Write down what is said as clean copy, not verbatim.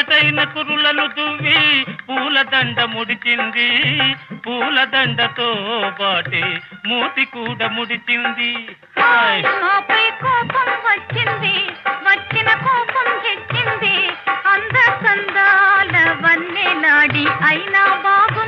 సొగసైన కురులను దువ్వి పూలదండ ముడిచింది పూలదండతో పాటే మూతి కూడా ముడిచింది నాపై కోపం వచ్చింది వచ్చిన కోపం తెచ్చింది అంద సందాల వన్నెలాడి అయినా బాగు